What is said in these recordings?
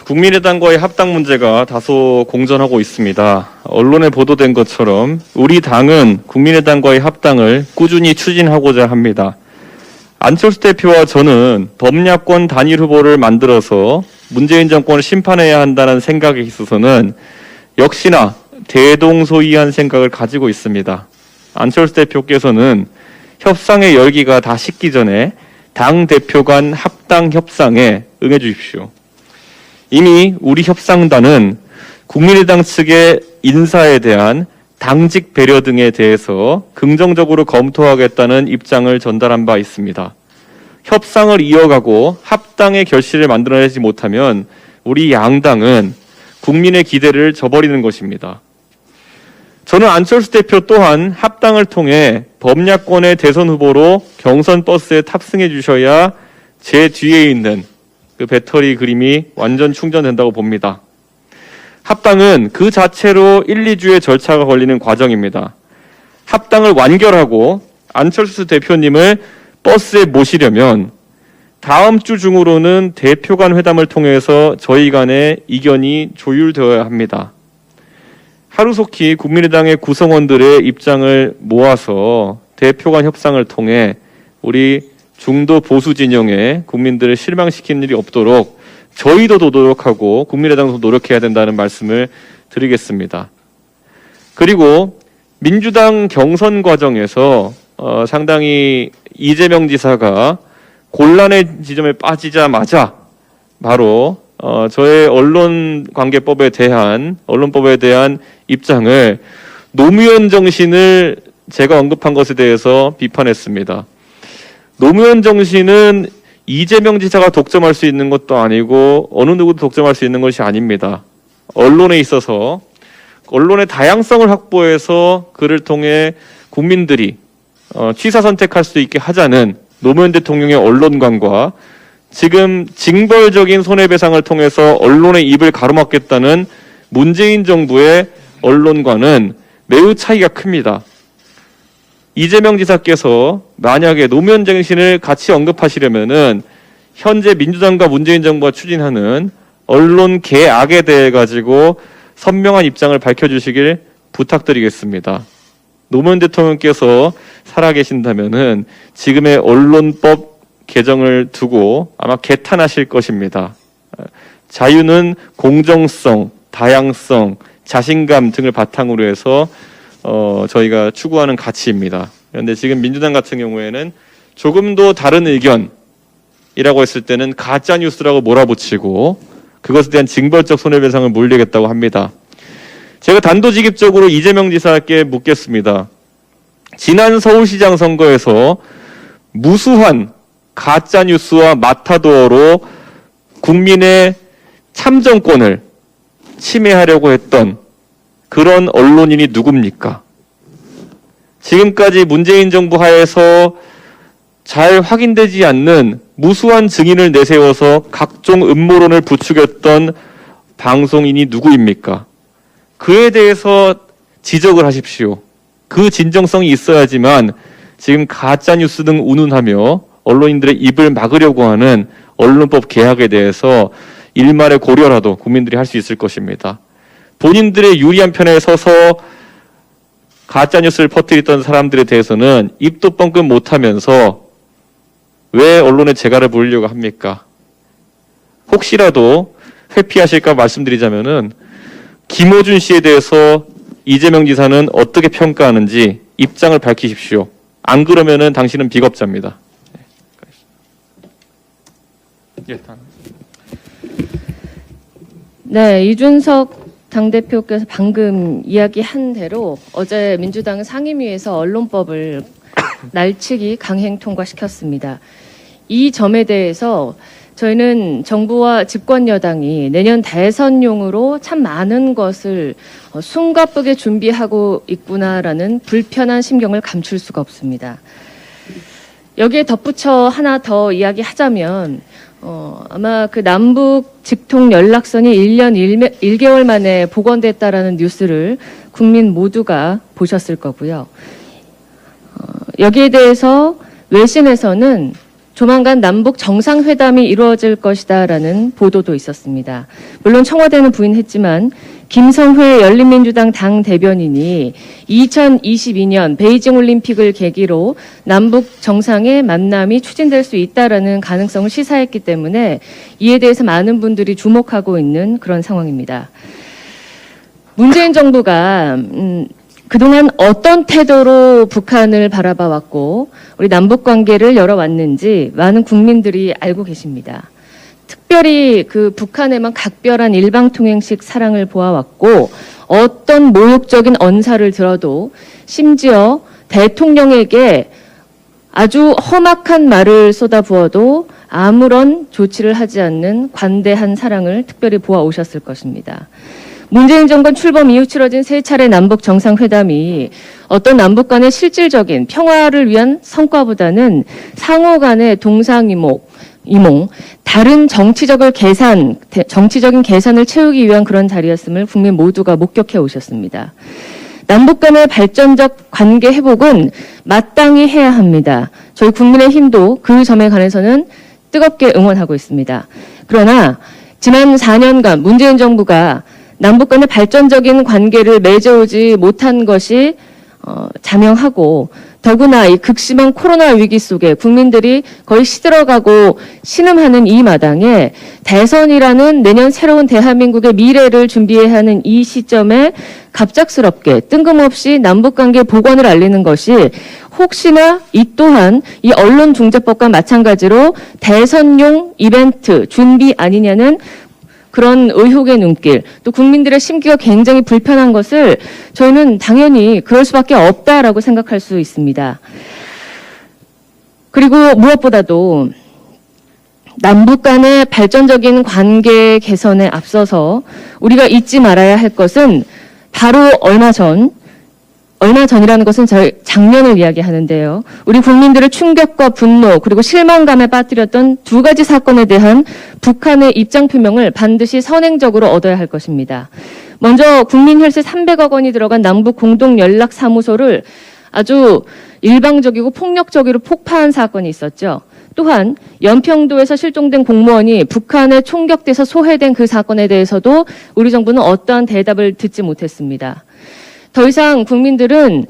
국민의당과의 합당 문제가 다소 공전하고 있습니다. 언론에 보도된 것처럼 우리 당은 국민의당과의 합당을 꾸준히 추진하고자 합니다. 안철수 대표와 저는 범야권 단일 후보를 만들어서 문재인 정권을 심판해야 한다는 생각에 있어서는 역시나 대동소이한 생각을 가지고 있습니다. 안철수 대표께서는 협상의 열기가 다 식기 전에 당 대표 간 합당 협상에 응해 주십시오. 이미 우리 협상단은 국민의당 측의 인사에 대한 당직 배려 등에 대해서 긍정적으로 검토하겠다는 입장을 전달한 바 있습니다. 협상을 이어가고 합당의 결실을 만들어내지 못하면 우리 양당은 국민의 기대를 저버리는 것입니다. 저는 안철수 대표 또한 합당을 통해 범야권의 대선 후보로 경선 버스에 탑승해 주셔야 제 뒤에 있는 그 배터리 그림이 완전 충전된다고 봅니다. 합당은 그 자체로 1, 2주의 절차가 걸리는 과정입니다. 합당을 완결하고 안철수 대표님을 버스에 모시려면 다음 주 중으로는 대표 간 회담을 통해서 저희 간의 이견이 조율되어야 합니다. 하루속히 국민의당의 구성원들의 입장을 모아서 대표 간 협상을 통해 우리 중도 보수 진영의 국민들을 실망시키는 일이 없도록 저희도 노력하고 국민의당도 노력해야 된다는 말씀을 드리겠습니다. 그리고 민주당 경선 과정에서 상당히 이재명 지사가 곤란의 지점에 빠지자마자 바로 저의 언론법에 대한 입장을 노무현 정신을 제가 언급한 것에 대해서 비판했습니다. 노무현 정신은 이재명 지사가 독점할 수 있는 것도 아니고 어느 누구도 독점할 수 있는 것이 아닙니다. 언론에 있어서 언론의 다양성을 확보해서 그를 통해 국민들이 취사 선택할 수 있게 하자는 노무현 대통령의 언론관과 지금 징벌적인 손해배상을 통해서 언론의 입을 가로막겠다는 문재인 정부의 언론관은 매우 차이가 큽니다. 이재명 지사께서 만약에 노무현 정신을 같이 언급하시려면은 현재 민주당과 문재인 정부가 추진하는 언론 개악에 대해 가지고 선명한 입장을 밝혀주시길 부탁드리겠습니다. 노무현 대통령께서 살아계신다면은 지금의 언론법 개정을 두고 아마 개탄하실 것입니다. 자유는 공정성, 다양성, 자신감 등을 바탕으로 해서 저희가 추구하는 가치입니다. 그런데 지금 민주당 같은 경우에는 조금도 다른 의견이라고 했을 때는 가짜 뉴스라고 몰아붙이고 그것에 대한 징벌적 손해배상을 물리겠다고 합니다. 제가 단도직입적으로 이재명 지사께 묻겠습니다. 지난 서울시장 선거에서 무수한 가짜 뉴스와 마타도어로 국민의 참정권을 침해하려고 했던 그런 언론인이 누굽니까? 지금까지 문재인 정부 하에서 잘 확인되지 않는 무수한 증인을 내세워서 각종 음모론을 부추겼던 방송인이 누구입니까? 그에 대해서 지적을 하십시오. 그 진정성이 있어야지만 지금 가짜뉴스 등 운운하며 언론인들의 입을 막으려고 하는 언론법 개혁에 대해서 일말의 고려라도 국민들이 할 수 있을 것입니다. 본인들의 유리한 편에 서서 가짜뉴스를 퍼뜨렸던 사람들에 대해서는 입도 뻥끗 못하면서 왜 언론의 재갈을 부리려고 합니까? 혹시라도 회피하실까 말씀드리자면은 김어준 씨에 대해서 이재명 지사는 어떻게 평가하는지 입장을 밝히십시오. 안 그러면은 당신은 비겁자입니다. 네, 이준석 당대표께서 방금 이야기한 대로 어제 민주당은 상임위에서 언론법을 날치기 강행 통과시켰습니다. 이 점에 대해서 저희는 정부와 집권 여당이 내년 대선용으로 참 많은 것을 숨가쁘게 준비하고 있구나라는 불편한 심경을 감출 수가 없습니다. 여기에 덧붙여 하나 더 이야기하자면 아마 그 남북 직통 연락선이 1년 1개월 만에 복원됐다라는 뉴스를 국민 모두가 보셨을 거고요. 여기에 대해서 외신에서는 조만간 남북 정상회담이 이루어질 것이다라는 보도도 있었습니다. 물론 청와대는 부인했지만 김성회 열린민주당 당 대변인이 2022년 베이징 올림픽을 계기로 남북 정상의 만남이 추진될 수 있다라는 가능성을 시사했기 때문에 이에 대해서 많은 분들이 주목하고 있는 그런 상황입니다. 문재인 정부가 그동안 어떤 태도로 북한을 바라봐 왔고 우리 남북 관계를 열어왔는지 많은 국민들이 알고 계십니다. 특별히 그 북한에만 각별한 일방통행식 사랑을 보아왔고 어떤 모욕적인 언사를 들어도 심지어 대통령에게 아주 험악한 말을 쏟아부어도 아무런 조치를 하지 않는 관대한 사랑을 특별히 보아오셨을 것입니다. 문재인 정권 출범 이후 치러진 세 차례 남북 정상회담이 어떤 남북 간의 실질적인 평화를 위한 성과보다는 상호 간의 동상이몽, 다른 정치적인 계산을 채우기 위한 그런 자리였음을 국민 모두가 목격해 오셨습니다. 남북 간의 발전적 관계 회복은 마땅히 해야 합니다. 저희 국민의힘도 그 점에 관해서는 뜨겁게 응원하고 있습니다. 그러나 지난 4년간 문재인 정부가 남북 간의 발전적인 관계를 맺어오지 못한 것이 자명하고 더구나 이 극심한 코로나 위기 속에 국민들이 거의 시들어가고 신음하는 이 마당에 대선이라는 내년 새로운 대한민국의 미래를 준비해야 하는 이 시점에 갑작스럽게 뜬금없이 남북관계 복원을 알리는 것이 혹시나 이 또한 이 언론중재법과 마찬가지로 대선용 이벤트 준비 아니냐는 그런 의혹의 눈길, 또 국민들의 심기가 굉장히 불편한 것을 저희는 당연히 그럴 수밖에 없다라고 생각할 수 있습니다. 그리고 무엇보다도 남북 간의 발전적인 관계 개선에 앞서서 우리가 잊지 말아야 할 것은 바로 얼마 전이라는 것은 저희 작년을 이야기하는데요. 우리 국민들의 충격과 분노 그리고 실망감에 빠뜨렸던 두 가지 사건에 대한 북한의 입장 표명을 반드시 선행적으로 얻어야 할 것입니다. 먼저 국민혈세 300억 원이 들어간 남북 공동연락사무소를 아주 일방적이고 폭력적으로 폭파한 사건이 있었죠. 또한 연평도에서 실종된 공무원이 북한에 총격돼서 소해된 그 사건에 대해서도 우리 정부는 어떠한 대답을 듣지 못했습니다. 더 이상 국민들은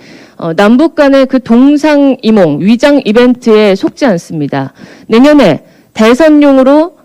남북 간의 그 동상이몽, 위장 이벤트에 속지 않습니다. 내년에 대선용으로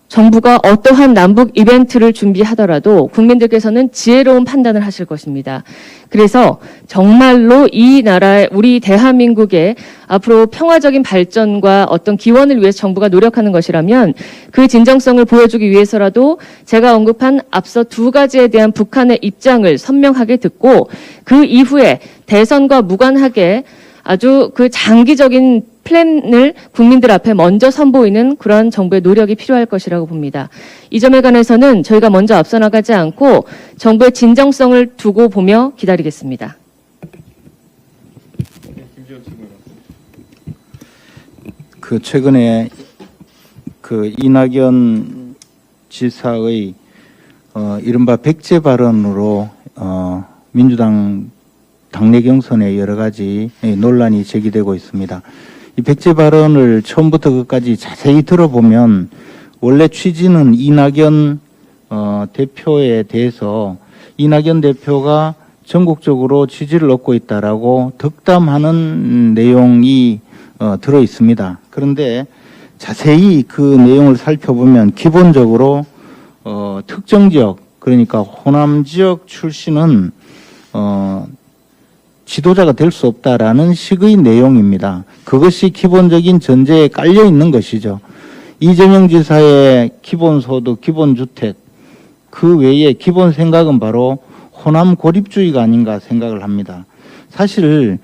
정부가 어떠한 남북 이벤트를 준비하더라도 국민들께서는 지혜로운 판단을 하실 것입니다. 그래서 정말로 이 나라의 우리 대한민국의 앞으로 평화적인 발전과 어떤 기원을 위해서 정부가 노력하는 것이라면 그 진정성을 보여주기 위해서라도 제가 언급한 앞서 두 가지에 대한 북한의 입장을 선명하게 듣고 그 이후에 대선과 무관하게 아주 그 장기적인 플랜을 국민들 앞에 먼저 선보이는 그러한 정부의 노력이 필요할 것이라고 봅니다. 이 점에 관해서는 저희가 먼저 앞서 나가지 않고 정부의 진정성을 두고 보며 기다리겠습니다. 그 최근에 그 이낙연 지사의 이른바 백제 발언으로 민주당 당내 경선에 여러 가지 논란이 제기되고 있습니다. 이 백제 발언을 처음부터 끝까지 자세히 들어보면 원래 취지는 이낙연 대표에 대해서 이낙연 대표가 전국적으로 지지를 얻고 있다라고 덕담하는 내용이 들어 있습니다. 그런데 자세히 그 내용을 살펴보면 기본적으로 특정 지역, 그러니까 호남 지역 출신은 지도자가 될 수 없다라는 식의 내용입니다. 그것이 기본적인 전제에 깔려 있는 것이죠. 이재명 지사의 기본소득, 기본주택, 그 외에 기본 생각은 바로 호남 고립주의가 아닌가 생각을 합니다. 사실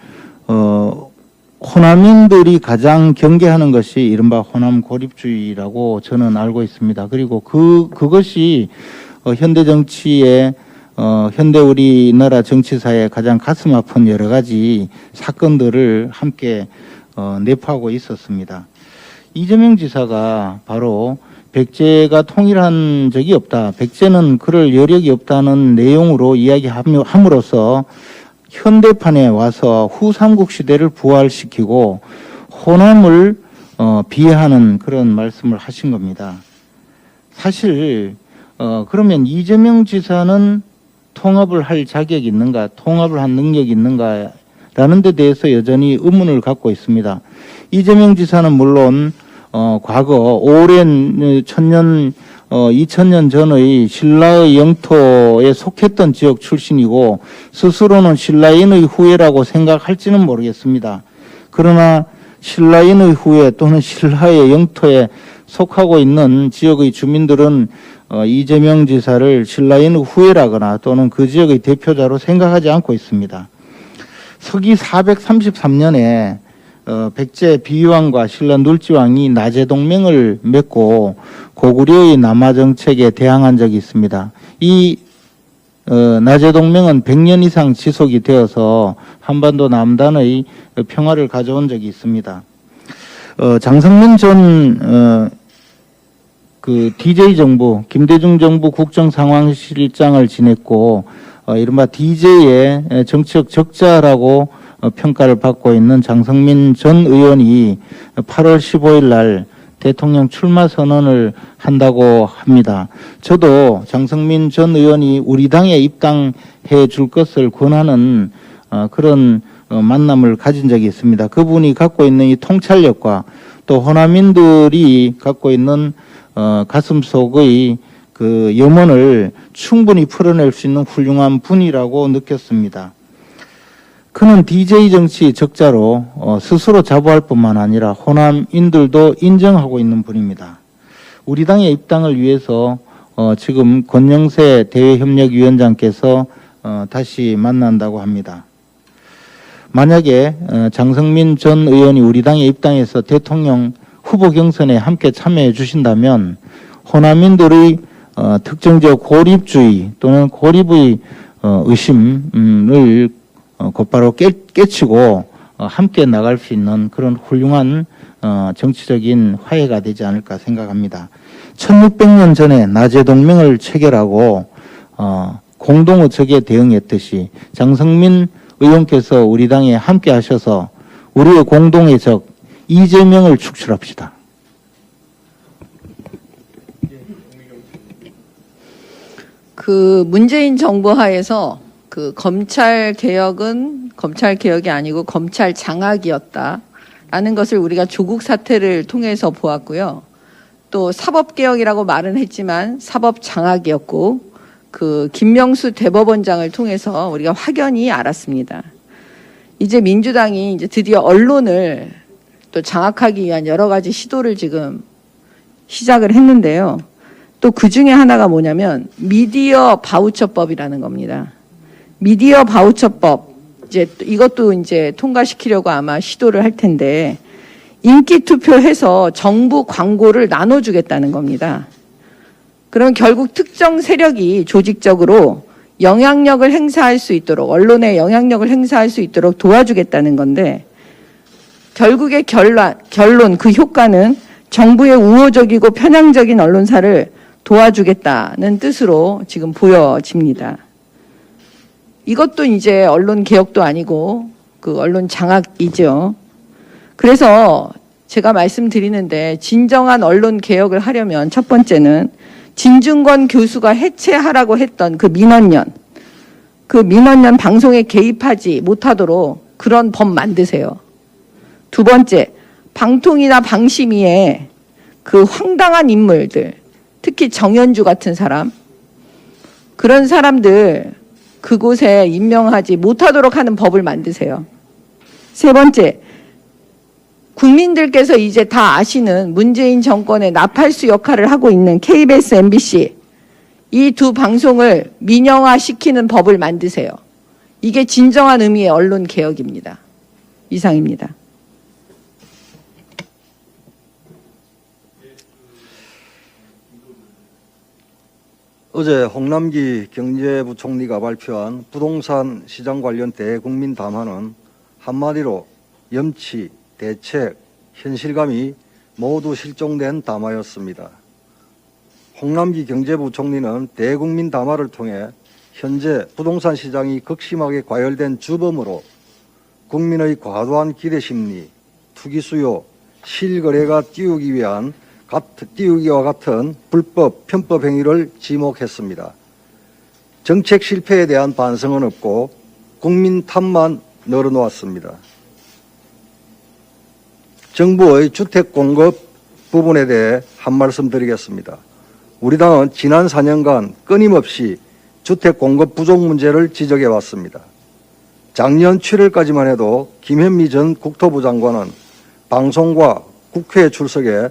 호남인들이 가장 경계하는 것이 이른바 호남 고립주의라고 저는 알고 있습니다. 그리고 그것이 현대 정치에 현대 우리나라 정치사에 가장 가슴 아픈 여러 가지 사건들을 함께 내포하고 있었습니다. 이재명 지사가 바로 백제가 통일한 적이 없다. 백제는 그럴 여력이 없다는 내용으로 이야기함으로써 현대판에 와서 후 삼국 시대를 부활시키고 호남을 비하하는 그런 말씀을 하신 겁니다. 사실 그러면 이재명 지사는 통합을 할 자격이 있는가, 통합을 한 능력이 있는가라는 데 대해서 여전히 의문을 갖고 있습니다. 이재명 지사는 물론 과거 오랜 2000년 전의 신라의 영토에 속했던 지역 출신이고 스스로는 신라인의 후예라고 생각할지는 모르겠습니다. 그러나 신라인의 후예 또는 신라의 영토에 속하고 있는 지역의 주민들은 이재명 지사를 신라인의 후예라거나 또는 그 지역의 대표자로 생각하지 않고 있습니다. 서기 433년에 백제 비유왕과 신라 눌지왕이 나제동맹을 맺고 고구려의 남하 정책에 대항한 적이 있습니다. 이 나제동맹은 100년 이상 지속이 되어서 한반도 남단의 평화를 가져온 적이 있습니다. 장성민 전 DJ 정부, 김대중 정부 국정상황실장을 지냈고 이른바 DJ의 정치적 적자라고 평가를 받고 있는 장성민 전 의원이 8월 15일 날 대통령 출마 선언을 한다고 합니다. 저도 장성민 전 의원이 우리 당에 입당해 줄 것을 권하는 그런 만남을 가진 적이 있습니다. 그분이 갖고 있는 이 통찰력과 또 호남인들이 갖고 있는 가슴속의 그 염원을 충분히 풀어낼 수 있는 훌륭한 분이라고 느꼈습니다. 그는 DJ 정치 적자로 스스로 자부할 뿐만 아니라 호남인들도 인정하고 있는 분입니다. 우리 당의 입당을 위해서 지금 권영세 대외협력위원장께서 다시 만난다고 합니다. 만약에 장성민 전 의원이 우리 당에 입당해서 대통령 후보 경선에 함께 참여해 주신다면 호남인들의 특정적 고립주의 또는 고립의 의심을 곧바로 깨치고 함께 나갈 수 있는 그런 훌륭한 정치적인 화해가 되지 않을까 생각합니다. 1600년 전에 나제동맹을 체결하고 공동의 적에 대응했듯이 장성민 의원께서 우리 당에 함께 하셔서 우리의 공동의 적 이재명을 축출합시다. 그 문재인 정부 하에서 그 검찰 개혁은 검찰 개혁이 아니고 검찰 장악이었다라는 것을 우리가 조국 사태를 통해서 보았고요. 또 사법 개혁이라고 말은 했지만 사법 장악이었고 그 김명수 대법원장을 통해서 우리가 확연히 알았습니다. 이제 민주당이 이제 드디어 언론을 또 장악하기 위한 여러 가지 시도를 지금 시작을 했는데요. 또 그 중에 하나가 뭐냐면 미디어 바우처법이라는 겁니다. 미디어 바우처법, 이제 이것도 이제 통과시키려고 아마 시도를 할 텐데 인기 투표해서 정부 광고를 나눠주겠다는 겁니다. 그럼 결국 특정 세력이 조직적으로 영향력을 행사할 수 있도록, 언론에 영향력을 행사할 수 있도록 도와주겠다는 건데 결국의 결론, 그 효과는 정부의 우호적이고 편향적인 언론사를 도와주겠다는 뜻으로 지금 보여집니다. 이것도 이제 언론 개혁도 아니고 그 언론 장악이죠. 그래서 제가 말씀드리는데 진정한 언론 개혁을 하려면 첫 번째는 진중권 교수가 해체하라고 했던 그 민원연 방송에 개입하지 못하도록 그런 법 만드세요. 두 번째, 방통위나 방심위에 그 황당한 인물들, 특히 정연주 같은 사람, 그런 사람들 그곳에 임명하지 못하도록 하는 법을 만드세요. 세 번째, 국민들께서 이제 다 아시는 문재인 정권의 나팔수 역할을 하고 있는 KBS, MBC 이 두 방송을 민영화시키는 법을 만드세요. 이게 진정한 의미의 언론 개혁입니다. 이상입니다. 어제 홍남기 경제부총리가 발표한 부동산 시장 관련 대국민 담화는 한마디로 염치, 대책, 현실감이 모두 실종된 담화였습니다. 홍남기 경제부총리는 대국민 담화를 통해 현재 부동산 시장이 극심하게 과열된 주범으로 국민의 과도한 기대심리, 투기 수요, 실거래가 띄우기와 같은 불법, 편법 행위를 지목했습니다. 정책 실패에 대한 반성은 없고 국민 탓만 늘어놓았습니다. 정부의 주택 공급 부분에 대해 한 말씀 드리겠습니다. 우리 당은 지난 4년간 끊임없이 주택 공급 부족 문제를 지적해 왔습니다. 작년 7월까지만 해도 김현미 전 국토부 장관은 방송과 국회에 출석해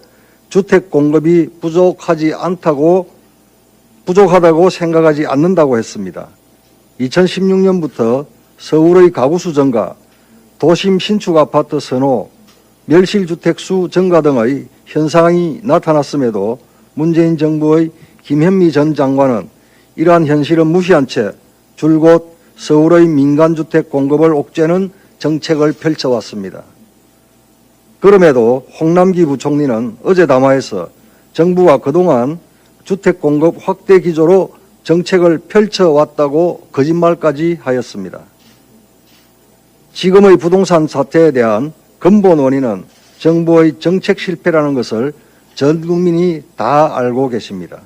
주택 공급이 부족하다고 생각하지 않는다고 했습니다. 2016년부터 서울의 가구수 증가, 도심 신축 아파트 선호, 멸실주택수 증가 등의 현상이 나타났음에도 문재인 정부의 김현미 전 장관은 이러한 현실을 무시한 채 줄곧 서울의 민간주택 공급을 옥죄는 정책을 펼쳐왔습니다. 그럼에도 홍남기 부총리는 어제 담화에서 정부가 그동안 주택 공급 확대 기조로 정책을 펼쳐왔다고 거짓말까지 하였습니다. 지금의 부동산 사태에 대한 근본 원인은 정부의 정책 실패라는 것을 전 국민이 다 알고 계십니다.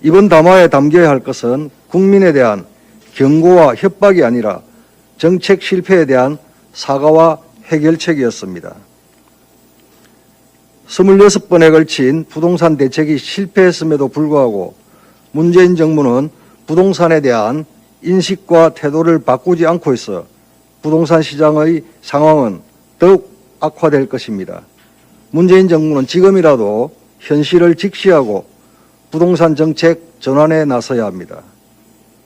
이번 담화에 담겨야 할 것은 국민에 대한 경고와 협박이 아니라 정책 실패에 대한 사과와 해결책이었습니다. 26번에 걸친 부동산 대책이 실패했음에도 불구하고 문재인 정부는 부동산에 대한 인식과 태도를 바꾸지 않고 있어 부동산 시장의 상황은 더욱 악화될 것입니다. 문재인 정부는 지금이라도 현실을 직시하고 부동산 정책 전환에 나서야 합니다.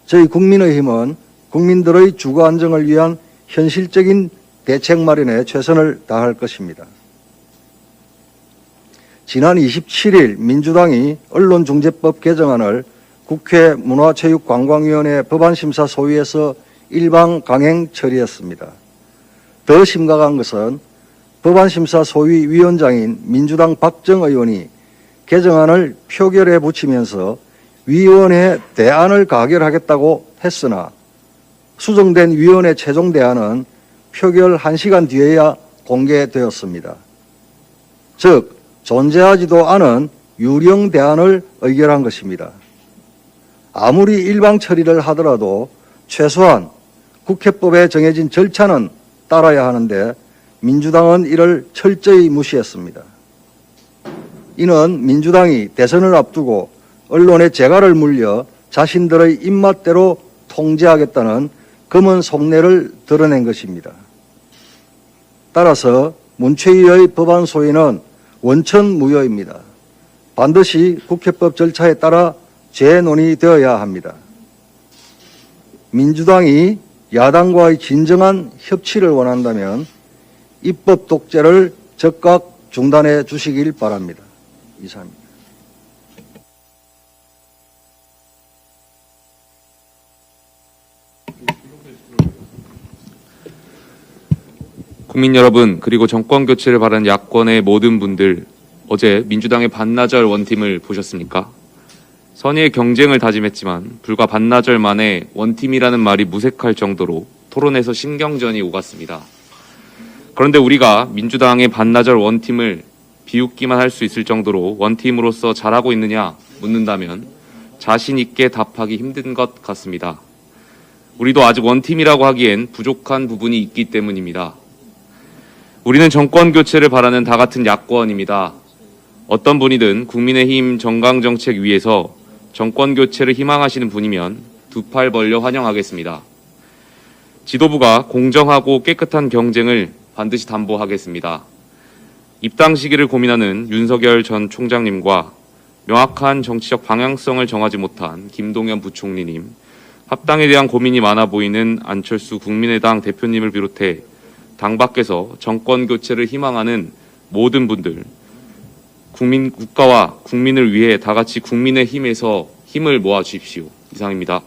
저희 국민의힘은 국민들의 주거 안정을 위한 현실적인 대책 마련에 최선을 다할 것입니다. 지난 27일 민주당이 언론중재법 개정안을 국회 문화체육관광위원회 법안심사 소위에서 일방 강행 처리했습니다. 더 심각한 것은 법안심사 소위 위원장인 민주당 박정 의원이 개정안을 표결에 붙이면서 위원회 대안을 가결하겠다고 했으나 수정된 위원회 최종 대안은 표결 1시간 뒤에야 공개되었습니다. 즉 존재하지도 않은 유령 대안을 의결한 것입니다. 아무리 일방 처리를 하더라도 최소한 국회법에 정해진 절차는 따라야 하는데 민주당은 이를 철저히 무시했습니다. 이는 민주당이 대선을 앞두고 언론에 재갈을 물려 자신들의 입맛대로 통제하겠다는 검은 속내를 드러낸 것입니다. 따라서 문체위의 법안 소위는 원천무효입니다. 반드시 국회법 절차에 따라 재논의되어야 합니다. 민주당이 야당과의 진정한 협치를 원한다면 입법 독재를 즉각 중단해 주시길 바랍니다. 이상입니다. 국민 여러분, 그리고 정권 교체를 바라는 야권의 모든 분들, 어제 민주당의 반나절 원팀을 보셨습니까? 선의의 경쟁을 다짐했지만 불과 반나절 만에 원팀이라는 말이 무색할 정도로 토론에서 신경전이 오갔습니다. 그런데 우리가 민주당의 반나절 원팀을 비웃기만 할 수 있을 정도로 원팀으로서 잘하고 있느냐 묻는다면 자신 있게 답하기 힘든 것 같습니다. 우리도 아직 원팀이라고 하기엔 부족한 부분이 있기 때문입니다. 우리는 정권 교체를 바라는 다 같은 야권입니다. 어떤 분이든 국민의힘 정강정책 위에서 정권 교체를 희망하시는 분이면 두 팔 벌려 환영하겠습니다. 지도부가 공정하고 깨끗한 경쟁을 반드시 담보하겠습니다. 입당 시기를 고민하는 윤석열 전 총장님과 명확한 정치적 방향성을 정하지 못한 김동연 부총리님, 합당에 대한 고민이 많아 보이는 안철수 국민의당 대표님을 비롯해 당 밖에서 정권 교체를 희망하는 모든 분들, 국가와 국민을 위해 다 같이 국민의 힘에서 힘을 모아 주십시오. 이상입니다.